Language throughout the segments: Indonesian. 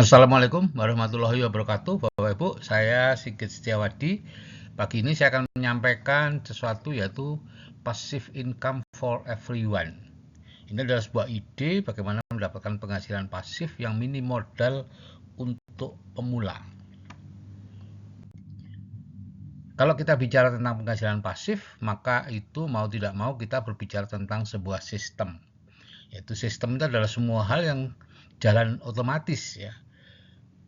Assalamualaikum warahmatullahi wabarakatuh, Bapak Ibu. Saya Sigit Setiawadi. Pagi ini saya akan menyampaikan sesuatu yaitu passive income for everyone. Ini adalah sebuah ide bagaimana mendapatkan penghasilan pasif yang minim modal untuk pemula. Kalau kita bicara tentang penghasilan pasif, maka itu mau tidak mau kita berbicara tentang sebuah sistem. Yaitu sistem itu adalah semua hal yang jalan otomatis ya.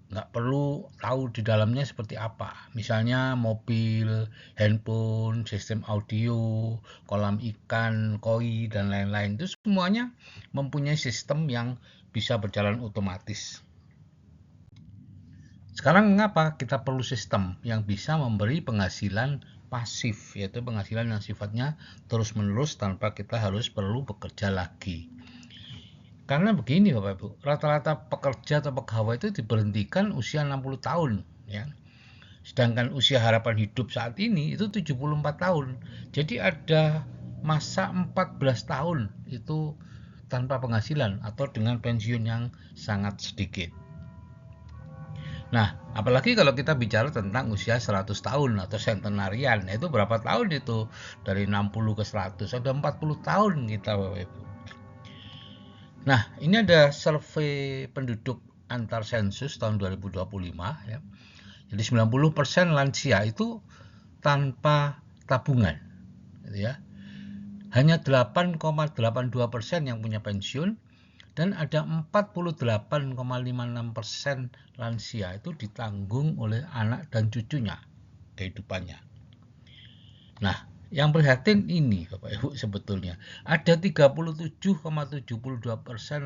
Nggak perlu tahu di dalamnya seperti apa. Misalnya mobil, handphone, sistem audio, kolam ikan, koi, dan lain-lain. Itu semuanya mempunyai sistem yang bisa berjalan otomatis. Sekarang mengapa kita perlu sistem yang bisa memberi penghasilan pasif, yaitu penghasilan yang sifatnya terus-menerus tanpa kita harus perlu bekerja lagi. Karena begini Bapak Ibu, rata-rata pekerja atau pegawai itu diberhentikan usia 60 tahun ya. Sedangkan usia harapan hidup saat ini itu 74 tahun. Jadi ada masa 14 tahun itu tanpa penghasilan atau dengan pensiun yang sangat sedikit. Nah, apalagi kalau kita bicara tentang usia 100 tahun atau sentenarian, itu berapa tahun itu? Dari 60 ke 100, ada 40 tahun kita Bapak Ibu. Nah, ini ada survei penduduk antar sensus tahun 2025 ya. Jadi 90% lansia itu tanpa tabungan gitu ya. Hanya 8,82% yang punya pensiun dan ada 48,56% lansia itu ditanggung oleh anak dan cucunya kehidupannya. Nah, yang prihatin ini Bapak Ibu sebetulnya ada 37,72%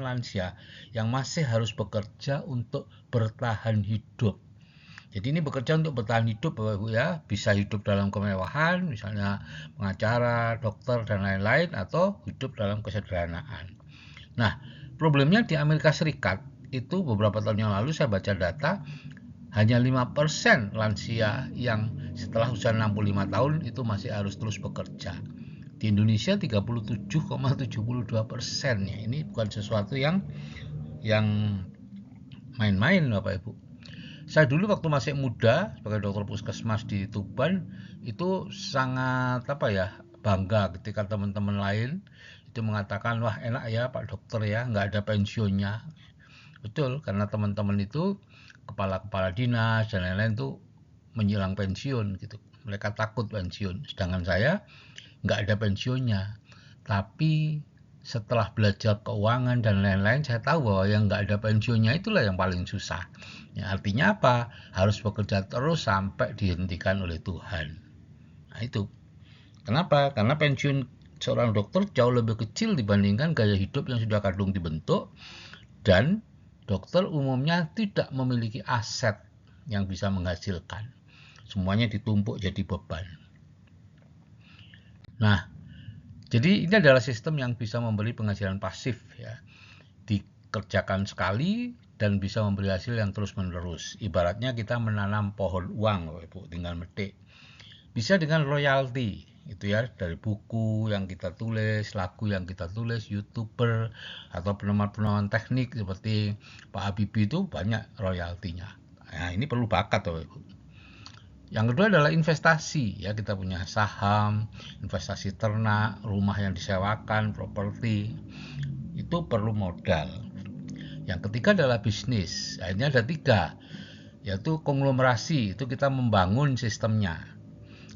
lansia yang masih harus bekerja untuk bertahan hidup. Jadi ini bekerja untuk bertahan hidup Bapak Ibu ya, bisa hidup dalam kemewahan, misalnya pengacara, dokter, dan lain-lain, atau hidup dalam kesederhanaan. Nah, problemnya di Amerika Serikat, itu beberapa tahun yang lalu saya baca data, hanya 5% lansia yang setelah usia 65 tahun itu masih harus terus bekerja. Di Indonesia 37,72% ya. Ini bukan sesuatu yang main-main Bapak Ibu. Saya dulu waktu masih muda sebagai dokter puskesmas di Tuban itu sangat bangga ketika teman-teman lain itu mengatakan, wah enak ya Pak Dokter ya, nggak ada pensiunnya. Betul, karena teman-teman itu kepala-kepala dinas dan lain-lain itu menjelang pensiun gitu. Mereka takut pensiun, sedangkan saya nggak ada pensiunnya. Tapi setelah belajar keuangan dan lain-lain, saya tahu bahwa yang nggak ada pensiunnya itulah yang paling susah. Ya, artinya apa? Harus bekerja terus sampai dihentikan oleh Tuhan. Nah itu. Kenapa? Karena pensiun seorang dokter jauh lebih kecil dibandingkan gaya hidup yang sudah kadung dibentuk, dan dokter umumnya tidak memiliki aset yang bisa menghasilkan. Semuanya ditumpuk jadi beban. Nah, jadi ini adalah sistem yang bisa memberi penghasilan pasif ya. Dikerjakan sekali dan bisa memberi hasil yang terus-menerus. Ibaratnya kita menanam pohon uang, Ibu, tinggal metik. Bisa dengan royalti, itu ya, dari buku yang kita tulis, lagu yang kita tulis, YouTuber atau penemuan-penemuan teknik seperti Pak Habibie itu banyak royaltinya. Nah, ini perlu bakat, Ibu. Yang kedua adalah investasi ya, kita punya saham, investasi ternak, rumah yang disewakan, properti, itu perlu modal. Yang ketiga adalah bisnis. Nah, ini ada 3, yaitu konglomerasi, itu kita membangun sistemnya.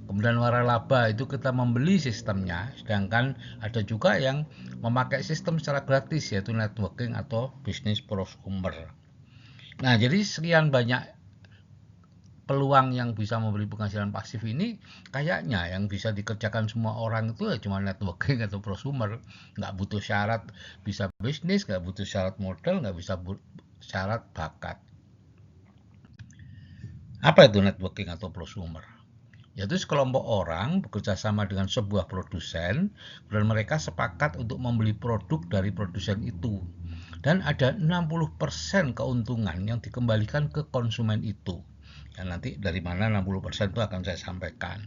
Kemudian waralaba, itu kita membeli sistemnya. Sedangkan ada juga yang memakai sistem secara gratis, yaitu networking atau bisnis prosumer. Nah, jadi sekian banyak peluang yang bisa memberi penghasilan pasif ini, kayaknya yang bisa dikerjakan semua orang itu ya cuma networking atau prosumer. Nggak butuh syarat bisa bisnis, nggak butuh syarat modal, nggak bisa syarat bakat. Apa itu networking atau prosumer? Yaitu sekelompok orang bekerja sama dengan sebuah produsen dan mereka sepakat untuk membeli produk dari produsen itu. Dan ada 60% keuntungan yang dikembalikan ke konsumen itu. Ya, nanti dari mana 60% itu akan saya sampaikan.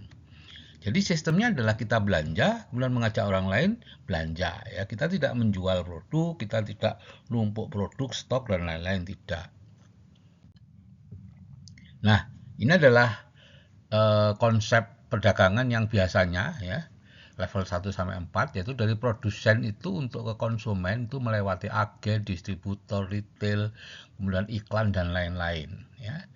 Jadi sistemnya adalah kita belanja, kemudian mengajak orang lain belanja. Ya, kita tidak menjual produk, kita tidak numpuk produk, stok dan lain-lain, tidak. Nah, ini adalah konsep perdagangan yang biasanya ya level 1 sampai 4, yaitu dari produsen itu untuk ke konsumen itu melewati agen, distributor, retail, kemudian iklan dan lain-lain ya.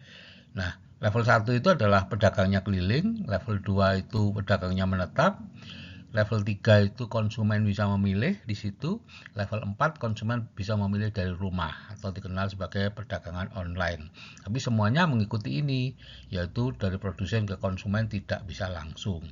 Nah, level 1 itu adalah pedagangnya keliling, level 2 itu pedagangnya menetap, level 3 itu konsumen bisa memilih di situ, level 4 konsumen bisa memilih dari rumah atau dikenal sebagai perdagangan online. Tapi semuanya mengikuti ini, yaitu dari produsen ke konsumen tidak bisa langsung.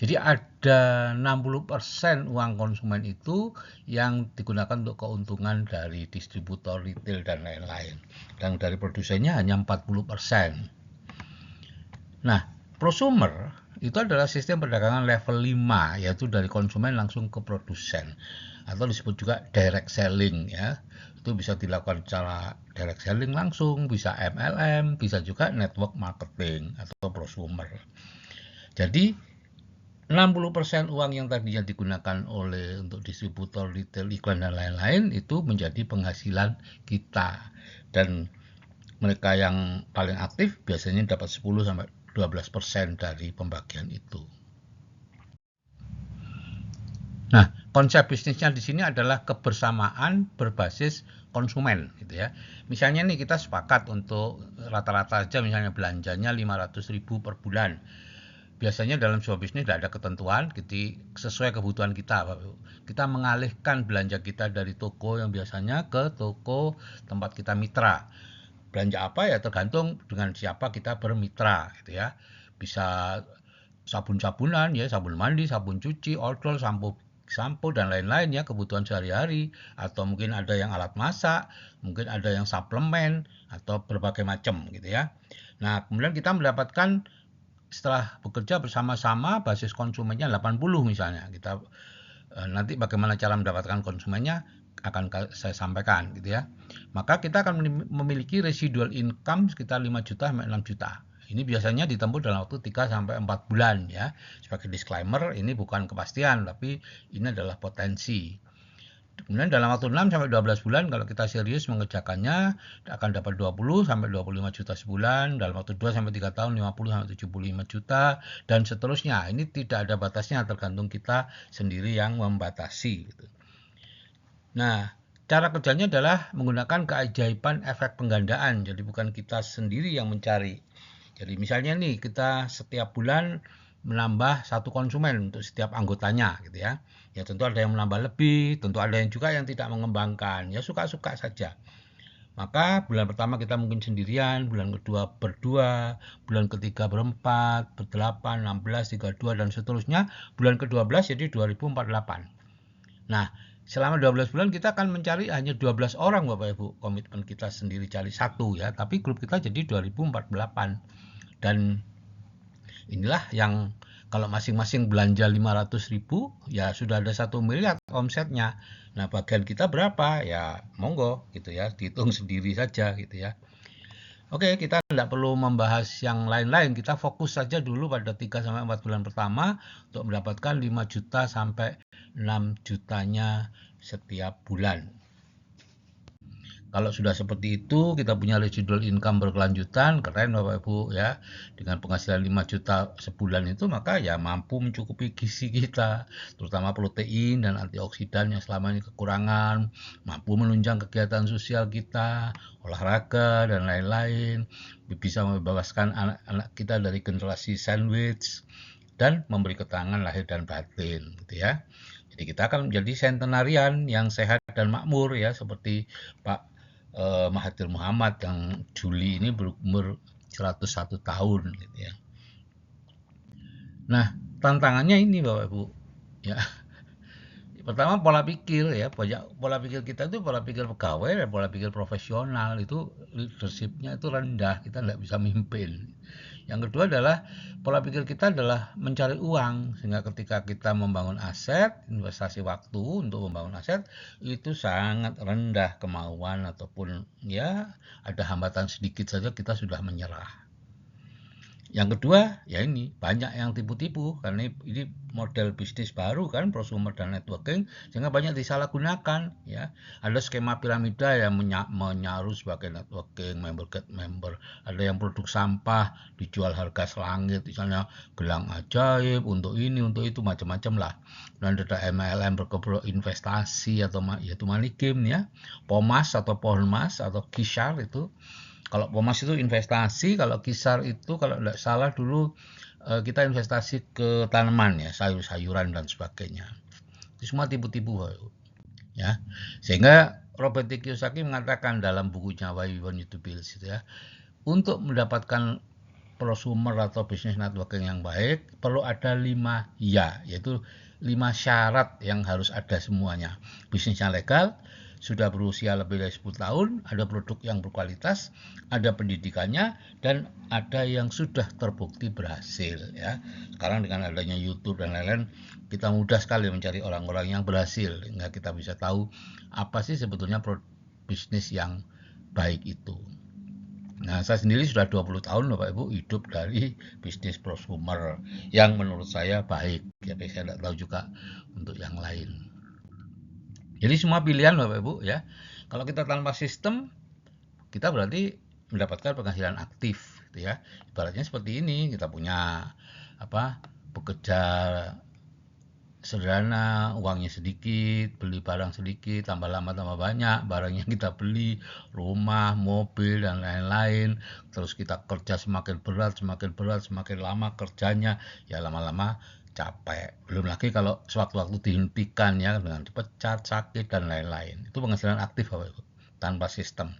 Jadi ada 60% uang konsumen itu yang digunakan untuk keuntungan dari distributor, retail, dan lain-lain. Dan dari produsennya hanya 40%. Nah, prosumer itu adalah sistem perdagangan level 5, yaitu dari konsumen langsung ke produsen. Atau disebut juga direct selling ya. Itu bisa dilakukan secara direct selling langsung, bisa MLM, bisa juga network marketing atau prosumer. Jadi 60% uang yang tadinya digunakan oleh untuk distributor, retail, iklan dan lain-lain itu menjadi penghasilan kita. Dan mereka yang paling aktif biasanya dapat 10 sampai 12% dari pembagian itu. Nah, konsep bisnisnya di sini adalah kebersamaan berbasis konsumen gitu ya. Misalnya nih kita sepakat untuk rata-rata aja misalnya belanjanya 500.000 per bulan. Biasanya dalam sebuah bisnis tidak ada ketentuan, gitu, sesuai kebutuhan kita. Kita mengalihkan belanja kita dari toko yang biasanya ke toko tempat kita mitra. Belanja apa ya tergantung dengan siapa kita bermitra, gitu ya. Bisa sabun-sabunan ya, sabun mandi, sabun cuci, odol, sampo dan lain-lain ya, kebutuhan sehari-hari, atau mungkin ada yang alat masak, mungkin ada yang suplemen atau berbagai macam gitu ya. Nah, kemudian kita mendapatkan setelah bekerja bersama-sama basis konsumennya 80 misalnya, kita nanti bagaimana cara mendapatkan konsumennya akan saya sampaikan gitu ya. Maka kita akan memiliki residual income sekitar 5 juta sampai 6 juta. Ini biasanya ditempuh dalam waktu 3 sampai 4 bulan ya. Sebagai disclaimer, ini bukan kepastian tapi ini adalah potensi. Kemudian dalam waktu 6 sampai 12 bulan kalau kita serius mengerjakannya akan dapat 20 sampai 25 juta sebulan, dalam waktu 2 sampai 3 tahun 50 sampai 75 juta dan seterusnya. Ini tidak ada batasnya, tergantung kita sendiri yang membatasi gitu. Nah, cara kerjanya adalah menggunakan keajaiban efek penggandaan. Jadi bukan kita sendiri yang mencari. Jadi misalnya nih kita setiap bulan menambah satu konsumen untuk setiap anggotanya gitu ya. Ya tentu ada yang menambah lebih, tentu ada yang juga yang tidak mengembangkan. Ya suka-suka saja. Maka bulan pertama kita mungkin sendirian, bulan kedua berdua, bulan ketiga berempat, berdelapan, 16, 32 dan seterusnya. Bulan ke-12 jadi 2048. Nah, selama 12 bulan kita akan mencari hanya 12 orang Bapak Ibu. Komitmen kita sendiri cari satu ya, tapi grup kita jadi 2048. Dan inilah yang kalau masing-masing belanja 500.000 ya sudah ada 1 miliar omsetnya. Nah, bagian kita berapa? Ya monggo gitu ya, dihitung sendiri saja gitu ya. Oke, kita tidak perlu membahas yang lain-lain. Kita fokus saja dulu pada 3 sampai 4 bulan pertama untuk mendapatkan 5 juta sampai 6 jutanya setiap bulan. Kalau sudah seperti itu, kita punya residual income berkelanjutan, keren Bapak Ibu ya. Dengan penghasilan 5 juta sebulan itu, maka ya mampu mencukupi gizi kita, terutama protein dan antioksidan yang selama ini kekurangan, mampu menunjang kegiatan sosial kita, olahraga dan lain-lain, bisa membebaskan anak-anak kita dari generasi sandwich, dan memberi keterangan lahir dan batin gitu ya. Jadi kita akan menjadi sentenarian yang sehat dan makmur ya, seperti Pak Mahathir Muhammad yang Juli ini berumur 101 tahun gitu ya. Nah, tantangannya ini Bapak Ibu ya. Pertama pola pikir ya, pola pikir kita itu pola pikir pegawai dan pola pikir profesional, itu leadershipnya itu rendah, kita nggak bisa mimpin. Yang kedua adalah pola pikir kita adalah mencari uang, sehingga ketika kita membangun aset, investasi waktu untuk membangun aset itu sangat rendah kemauan ataupun ya ada hambatan sedikit saja kita sudah menyerah. Yang kedua, ya ini banyak yang tipu-tipu karena ini model bisnis baru kan, prosumer dan networking, sehingga banyak disalahgunakan ya. Ada skema piramida yang menyaruh sebagai networking, member get member. Ada yang produk sampah dijual harga selangit, misalnya gelang ajaib untuk ini, untuk itu, macam-macam lah. Dan ada MLM berkedok investasi atau yaitu money game ya. Pomas atau pohon mas atau kisar itu. Kalau pomas itu investasi, kalau kisar itu kalau tidak salah dulu kita investasi ke tanaman ya, sayur-sayuran dan sebagainya. Itu semua tipu-tipu ya. Sehingga Robert T. Kiyosaki mengatakan dalam bukunya Why We Want You to Build itu ya, untuk mendapatkan prosumer atau bisnis networking yang baik perlu ada 5 ya, yaitu 5 syarat yang harus ada semuanya. Bisnisnya legal, sudah berusia lebih dari 10 tahun, ada produk yang berkualitas, ada pendidikannya, dan ada yang sudah terbukti berhasil ya. Sekarang dengan adanya YouTube dan lain-lain, kita mudah sekali mencari orang-orang yang berhasil, sehingga kita bisa tahu apa sih sebetulnya bisnis yang baik itu. Nah, saya sendiri sudah 20 tahun Bapak Ibu hidup dari bisnis prosumer yang menurut saya baik. Tapi saya tidak tahu juga untuk yang lain. Jadi semua pilihan Bapak Ibu ya. Kalau kita tanpa sistem, kita berarti mendapatkan penghasilan aktif gitu ya. Ibaratnya seperti ini, kita punya bekerja sederhana, uangnya sedikit, beli barang sedikit, tambah lama tambah banyak, barang yang kita beli, rumah, mobil, dan lain-lain. Terus kita kerja semakin berat, semakin lama kerjanya, ya lama-lama capek. Belum lagi kalau sewaktu-waktu dihentikan ya, dengan dipecat, sakit, dan lain-lain. Itu penghasilan aktif Bapak Ibu, tanpa sistem.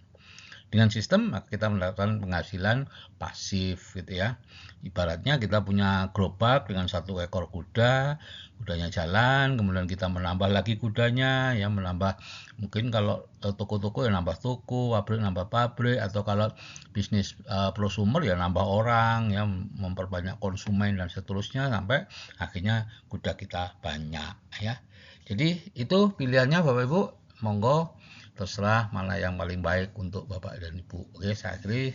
Dengan sistem maka kita mendapatkan penghasilan pasif gitu ya. Ibaratnya kita punya gerobak dengan 1 ekor kuda, kudanya jalan, kemudian kita menambah lagi kudanya ya, menambah mungkin kalau toko-toko ya nambah toko, pabrik nambah pabrik, atau kalau bisnis prosumer ya nambah orang ya, memperbanyak konsumen dan seterusnya sampai akhirnya kuda kita banyak ya. Jadi itu pilihannya Bapak Ibu, monggo terserah mana yang paling baik untuk Bapak dan Ibu. Oke, saya akhiri.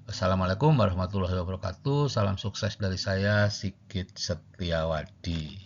Assalamualaikum warahmatullahi wabarakatuh. Salam sukses dari saya, Sigit Setiawadi.